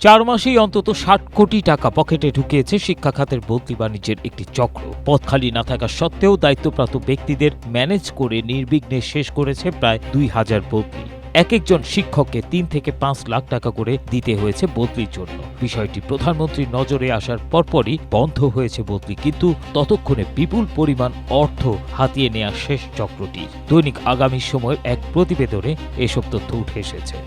4 মাসেই অন্তত 60 কোটি টাকা পকেটে ঢুকিয়েছে শিক্ষা খাতের বদলি বাণিজ্যের একটি চক্র। পদ খালি না থাকা সত্ত্বেও দায়িত্বপ্রাপ্ত ব্যক্তিদের ম্যানেজ করে নির্বিঘ্নে শেষ করেছে প্রায় 2000 বদলি। এক একজন শিক্ষককে 3 থেকে 5 লাখ টাকা করে দিতে হয়েছে বদলির জন্য। বিষয়টি প্রধানমন্ত্রীর নজরে আসার পরপরই বন্ধ হয়েছে বদলি, কিন্তু ততক্ষণে বিপুল পরিমাণ অর্থ হাতিয়ে নেওয়া শেষ চক্রটি। দৈনিক আগামী সময়ের এক প্রতিবেদনে এসব তথ্য উঠে এসেছে।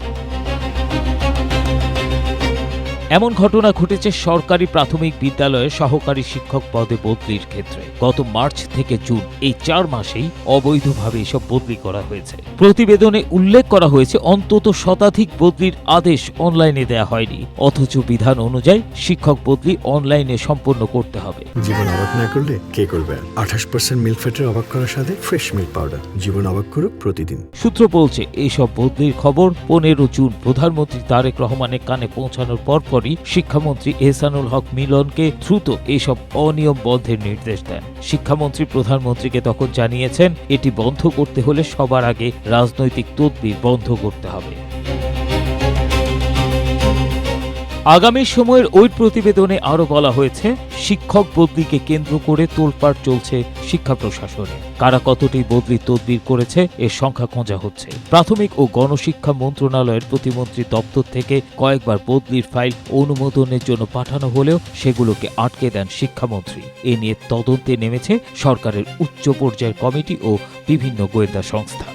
এমন ঘটনা ঘটেছে সরকারি প্রাথমিক বিদ্যালয়ের সহকারী শিক্ষক পদে বদলির ক্ষেত্রে। গত মার্চ থেকে জুন এই 4 মাসেই অবৈধভাবে এসব বদলি করা হয়েছে। প্রতিবেদনে উল্লেখ করা হয়েছে অন্তত শতাধিক বদলির আদেশ অনলাইনে দেয়া হয়নি, অথচ বিধান অনুযায়ী শিক্ষক বদলি অনলাইনে সম্পন্ন করতে হবে। জীবন অবাক না করলে কে করবে? 28% মিল্ক ফ্যাটের অবাক করার সাথে ফ্রেশ মিল্ক পাউডার। জীবন অবাক করুক প্রতিদিন। সূত্র বলছে, এইসব বদলির খবর 15 জুন প্রধানমন্ত্রী তারেক রহমানের কানে পৌঁছানোর পরপরই শিক্ষামন্ত্রী এহসানুল হক মিলনকে দ্রুত এসব অনিয়ম বন্ধের নির্দেশ দেন। শিক্ষামন্ত্রী প্রধানমন্ত্রীকে তখন জানিয়েছেন, এটি বন্ধ করতে হলে সবার আগে রাজনৈতিক তদবির বন্ধ করতে হবে। আগামী সময়ের ওই প্রতিবেদনে আরও বলা হয়েছে, শিক্ষক বদলিকে কেন্দ্র করে তোলপাড় চলছে শিক্ষা প্রশাসনে। কারা কতটি বদলি তদবির করেছে এর সংখ্যা খোঁজা হচ্ছে। প্রাথমিক ও গণশিক্ষা মন্ত্রণালয়ের প্রতিমন্ত্রী দপ্তর থেকে কয়েকবার বদলির ফাইল অনুমোদনের জন্য পাঠানো হলেও সেগুলোকে আটকে দেন শিক্ষামন্ত্রী। এ নিয়ে তদন্তে নেমেছে সরকারের উচ্চ পর্যায়ের কমিটি ও বিভিন্ন গোয়েন্দা সংস্থা।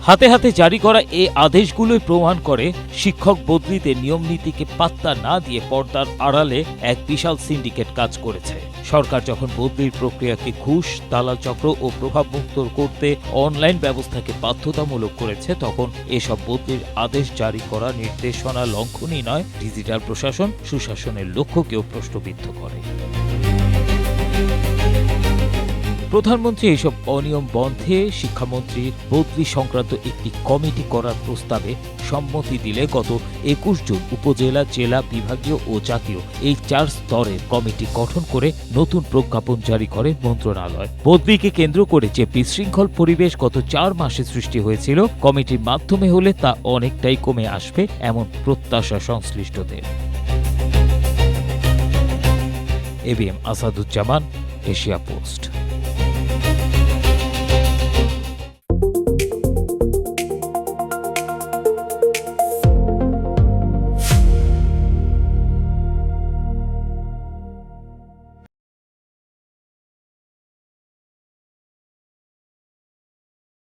হাতে হাতে জারি করা এ আদেশগুলোই প্রমাণ করে শিক্ষক বদলিতে নিয়মনীতিকে পাত্তা না দিয়ে পর্দার আড়ালে এক বিশাল সিন্ডিকেট কাজ করেছে। সরকার যখন বদলির প্রক্রিয়াকে ঘুষ, দালাল চক্র ও প্রভাবমুক্ত করতে অনলাইন ব্যবস্থাকে বাধ্যতামূলক করেছে, তখন এসব বদলির আদেশ জারি করা নির্দেশনা লঙ্ঘনই নয়, ডিজিটাল প্রশাসন সুশাসনের লক্ষ্যকেও প্রশ্নবিদ্ধ করে। প্রধানমন্ত্রী এসব অনিয়ম বন্ধে শিক্ষামন্ত্রীর বদলি সংক্রান্ত একটি কমিটি করার প্রস্তাবে সম্মতি দিলে গত 21 জুন উপজেলা, জেলা, বিভাগীয় ও জাতীয় এই 4 স্তরের কমিটি গঠন করে নতুন প্রজ্ঞাপন জারি করে মন্ত্রণালয়। বদলিকে কেন্দ্র করে যে বিশৃঙ্খল পরিবেশ গত 4 মাসে সৃষ্টি হয়েছিল, কমিটির মাধ্যমে হলে তা অনেকটাই কমে আসবে এমন প্রত্যাশা সংশ্লিষ্টদের। ABM Asaduzzaman, Asia post.